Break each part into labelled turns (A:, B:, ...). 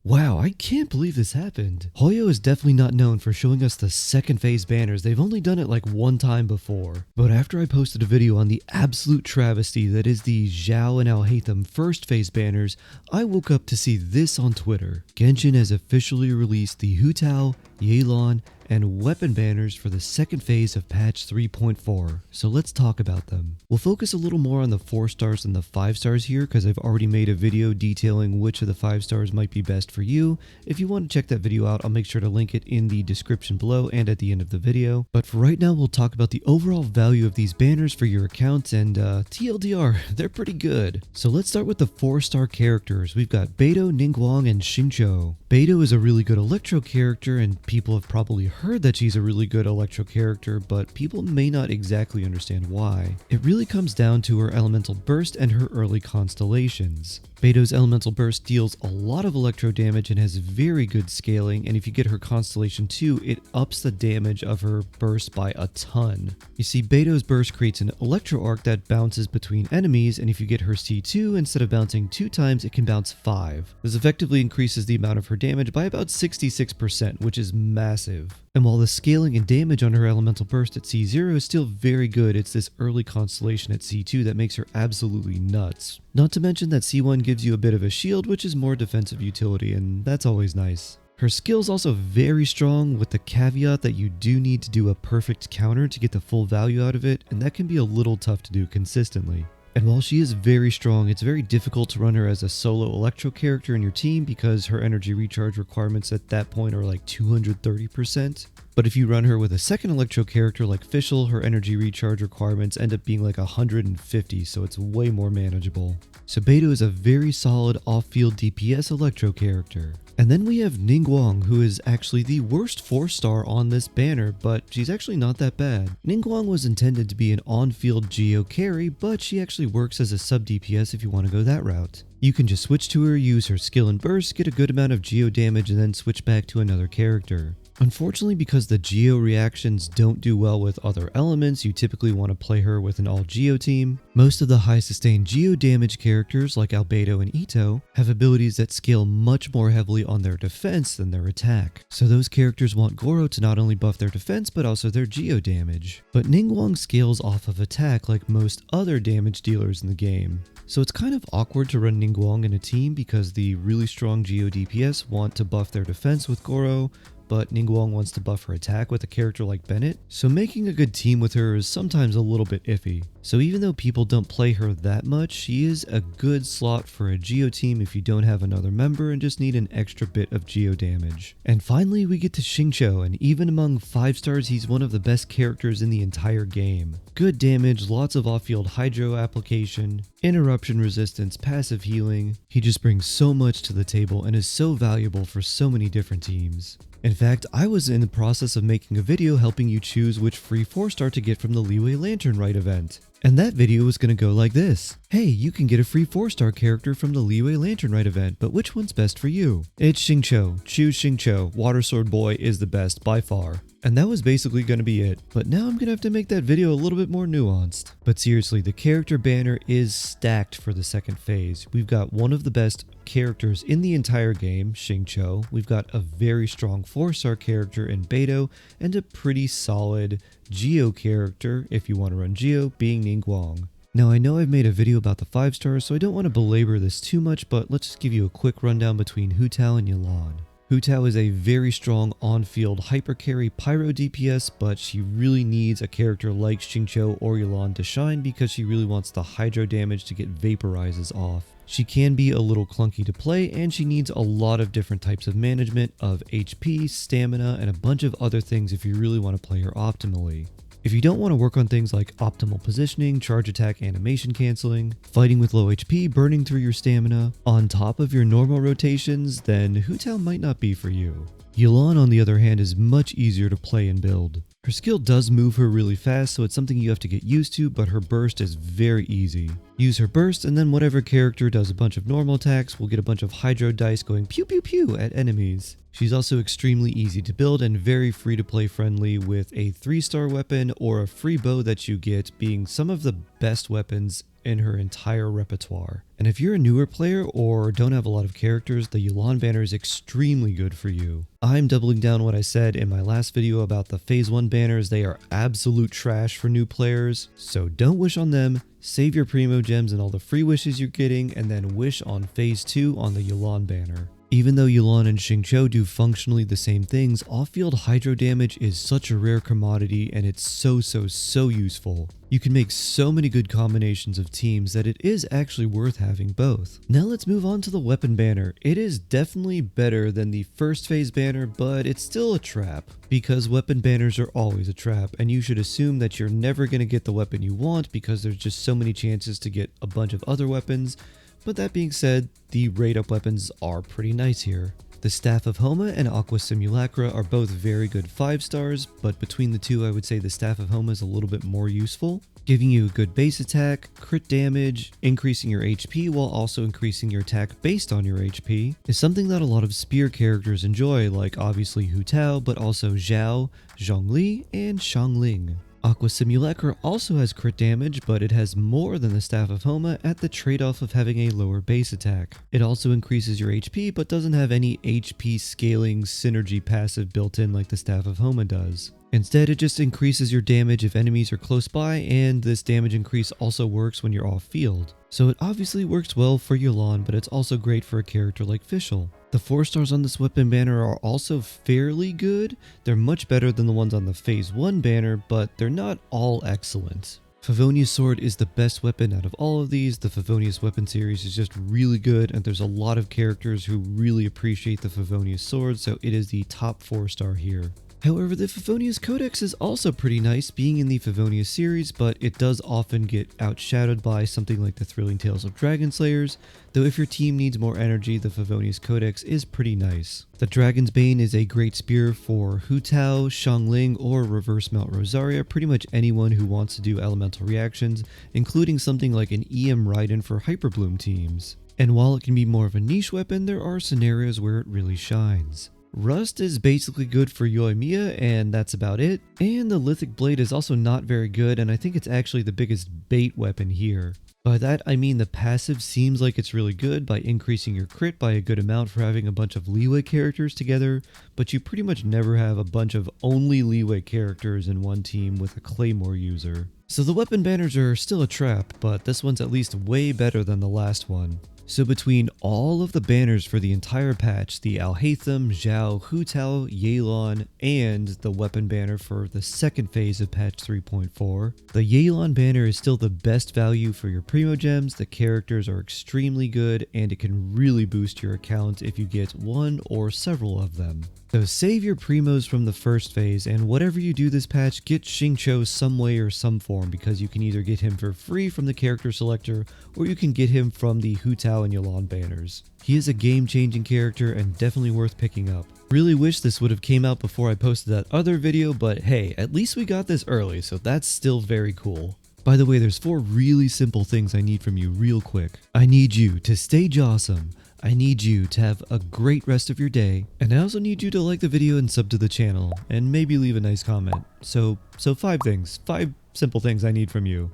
A: Wow, I can't believe this happened. Hoyo is definitely not known for showing us the second phase banners. They've only done it like one time before. But after I posted a video on the absolute travesty that is the Zhao and Alhaitham first phase banners, I woke up to see this on Twitter. Genshin has officially released the Hu Tao, Yelan, and weapon banners for the second phase of patch 3.4, so let's talk about them. We'll focus a little more on the 4 stars than the 5 stars here because I've already made a video detailing which of the 5 stars might be best for you. If you want to check that video out, I'll make sure to link it in the description below and at the end of the video. But for right now, we'll talk about the overall value of these banners for your account, and TLDR, they're pretty good. So let's start with the 4-star characters. We've got Beidou, Ninguang, and Xingqiu. Beidou is a really good Electro character, and people have probably heard that she's a really good Electro character, but people may not exactly understand why. It really comes down to her Elemental Burst and her early constellations. Beidou's Elemental Burst deals a lot of Electro damage and has very good scaling, and if you get her Constellation 2, it ups the damage of her burst by a ton. You see, Beidou's burst creates an Electro arc that bounces between enemies, and if you get her C2, instead of bouncing 2 times, it can bounce 5. This effectively increases the amount of her damage by about 66%, which is massive. And while the scaling and damage on her Elemental Burst at C0 is still very good, it's this early constellation at C2 that makes her absolutely nuts. Not to mention that C1 gives you a bit of a shield, which is more defensive utility, and that's always nice. Her skill's also very strong, with the caveat that you do need to do a perfect counter to get the full value out of it, and that can be a little tough to do consistently. And while she is very strong, it's very difficult to run her as a solo Electro character in your team because her energy recharge requirements at that point are like 230%. But if you run her with a second Electro character like Fischl, her energy recharge requirements end up being like 150, so it's way more manageable. So Beidou is a very solid off-field DPS Electro character. And then we have Ninguang, who is actually the worst 4-star on this banner, but she's actually not that bad. Ninguang was intended to be an on-field Geo carry, but she actually works as a sub DPS if you want to go that route. You can just switch to her, use her skill and burst, get a good amount of Geo damage, and then switch back to another character. Unfortunately, because the Geo reactions don't do well with other elements, you typically want to play her with an all-Geo team. Most of the high sustained Geo damage characters like Albedo and Ito have abilities that scale much more heavily on their defense than their attack. So those characters want Goro to not only buff their defense but also their Geo damage. But Ninguang scales off of attack like most other damage dealers in the game. So it's kind of awkward to run Ninguang in a team because the really strong Geo DPS want to buff their defense with Goro, but Ninguang wants to buff her attack with a character like Bennett, so making a good team with her is sometimes a little bit iffy. So even though people don't play her that much, she is a good slot for a Geo team if you don't have another member and just need an extra bit of Geo damage. And finally we get to Xingqiu, and even among 5 stars he's one of the best characters in the entire game. Good damage, lots of off-field hydro application, interruption resistance, passive healing. He just brings so much to the table and is so valuable for so many different teams. In fact, I was in the process of making a video helping you choose which free 4-star to get from the Liyue Lantern Rite event. And that video was going to go like this. Hey, you can get a free 4-star character from the Liyue Lantern Rite event, but which one's best for you? It's Xingqiu. Choose Xingqiu. Water Sword Boy is the best by far. And that was basically going to be it. But now I'm going to have to make that video a little bit more nuanced. But seriously, the character banner is stacked for the second phase. We've got one of the best characters in the entire game, Xingqiu. We've got a very strong 4-star character in Beidou, and a pretty solid Geo character, if you want to run Geo, being Ninguang. Now I know I've made a video about the 5 stars, so I don't want to belabor this too much, but let's just give you a quick rundown between Hu Tao and Yelan. Hu Tao is a very strong on-field hyper-carry pyro DPS, but she really needs a character like Xingqiu or Yelan to shine because she really wants the hydro damage to get vaporizes off. She can be a little clunky to play, and she needs a lot of different types of management of HP, stamina, and a bunch of other things if you really want to play her optimally. If you don't want to work on things like optimal positioning, charge attack animation canceling, fighting with low HP, burning through your stamina, on top of your normal rotations, then Hu Tao might not be for you. Yelan, on the other hand, is much easier to play and build. Her skill does move her really fast, so it's something you have to get used to, but her burst is very easy. Use her burst, and then whatever character does a bunch of normal attacks will get a bunch of hydro dice going pew pew pew at enemies. She's also extremely easy to build and very free to play friendly, with a 3-star weapon or a free bow that you get being some of the best weapons in her entire repertoire. And if you're a newer player or don't have a lot of characters, the Yelan banner is extremely good for you. I'm doubling down what I said in my last video about the Phase 1 banners. They are absolute trash for new players, so don't wish on them. Save your Primo Gems and all the free wishes you're getting, and then wish on Phase 2 on the Yelan banner. Even though Yelan and Xingqiu do functionally the same things, off-field hydro damage is such a rare commodity and it's so useful. You can make so many good combinations of teams that it is actually worth having both. Now let's move on to the weapon banner. It is definitely better than the first phase banner, but it's still a trap. Because weapon banners are always a trap, and you should assume that you're never going to get the weapon you want because there's just so many chances to get a bunch of other weapons. But that being said, the rate up weapons are pretty nice here. The Staff of Homa and Aqua Simulacra are both very good 5 stars, but between the two I would say the Staff of Homa is a little bit more useful, giving you a good base attack, crit damage, increasing your HP while also increasing your attack based on your HP, is something that a lot of spear characters enjoy, like obviously Hu Tao, but also Zhao, Zhongli, and Xiangling. Aqua Simulacra also has crit damage, but it has more than the Staff of Homa at the trade-off of having a lower base attack. It also increases your HP, but doesn't have any HP scaling synergy passive built in like the Staff of Homa does. Instead, it just increases your damage if enemies are close by, and this damage increase also works when you're off field. So it obviously works well for Yelan, but it's also great for a character like Fischl. The 4 stars on this weapon banner are also fairly good. They're much better than the ones on the Phase 1 banner, but they're not all excellent. Favonious sword is the best weapon out of all of these. The Favonious weapon series is just really good, and there's a lot of characters who really appreciate the Favonious sword, so it is the top 4 star here. However, the Favonious Codex is also pretty nice, being in the Favonious series, but it does often get outshadowed by something like the Thrilling Tales of Dragon Slayers, though if your team needs more energy, the Favonious Codex is pretty nice. The Dragonsbane is a great spear for Hu Tao, Xiangling, or Reverse Mount Rosaria, pretty much anyone who wants to do elemental reactions, including something like an EM Raiden for Hyperbloom teams. And while it can be more of a niche weapon, there are scenarios where it really shines. Rust is basically good for Yoimiya, and that's about it. And the Lithic blade is also not very good, and I think it's actually the biggest bait weapon here. By that I mean the passive seems like it's really good by increasing your crit by a good amount for having a bunch of leeway characters together, but you pretty much never have a bunch of only leeway characters in one team with a claymore user. So the weapon banners are still a trap, but this one's at least way better than the last one. So between all of the banners for the entire patch, the Alhaitham, Zhao, Hu Tao, Yelan, and the weapon banner for the second phase of patch 3.4, the Yelan banner is still the best value for your Primo Gems. The characters are extremely good, and it can really boost your account if you get one or several of them. So save your Primos from the first phase, and whatever you do this patch, get Xingqiu some way or some form, because you can either get him for free from the character selector, or you can get him from the Hu Tao and Yelan banners. He is a game-changing character and definitely worth picking up. Really wish this would have came out before I posted that other video, but hey, at least we got this early, so that's still very cool. By the way, there's 4 really simple things I need from you real quick. I need you to stay jawsome. I need you to have a great rest of your day, and I also need you to like the video and sub to the channel, and maybe leave a nice comment. So 5 things, 5 simple things I need from you.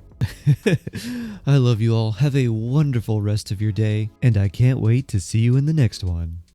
A: I love you all, have a wonderful rest of your day, and I can't wait to see you in the next one.